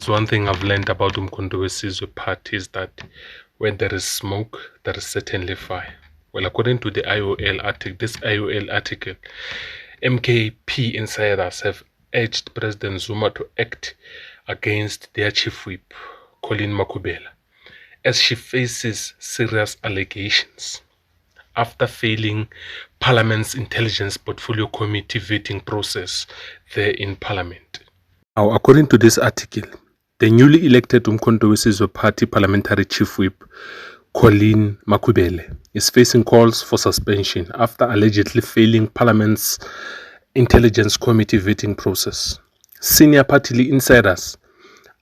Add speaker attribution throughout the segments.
Speaker 1: there's one thing I've learned about Umkhonto we Sizwe party is that when there is smoke, there is certainly fire. Well, according to the IOL article, MKP insiders have urged President Zuma to act against their chief whip, Colleen Makhubela, as she faces serious allegations after failing Parliament's Intelligence Portfolio Committee vetting process there in Parliament. Now, according to this article, the newly elected Umkhonto we Sizwe party parliamentary chief whip, Colleen Makhubela, is facing calls for suspension after allegedly failing Parliament's Intelligence Committee vetting process. Senior party insiders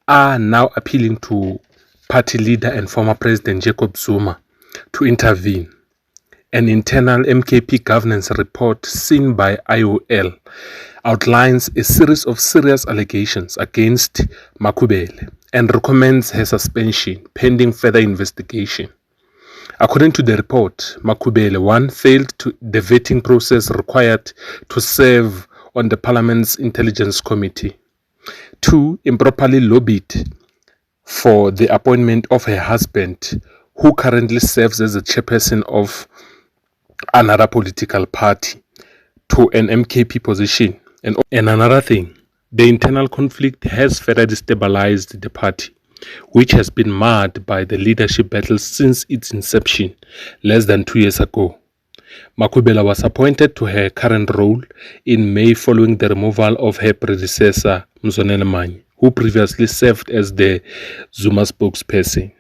Speaker 1: are now appealing to party leader and former President Jacob Zuma to intervene. An internal MKP governance report seen by IOL outlines a series of serious allegations against Makhubela and recommends her suspension pending further investigation. According to the report, Makhubela, 1, failed the vetting process required to serve on the Parliament's Intelligence Committee. 2, improperly lobbied for the appointment of her husband, who currently serves as the chairperson of another political party, to an MKP position. And another thing, the internal conflict has further destabilized the party, which has been marred by the leadership battle since its inception less than 2 years ago. Makhubela was appointed to her current role in May following the removal of her predecessor, Mzonele Manyi, who previously served as the Zuma spokesperson.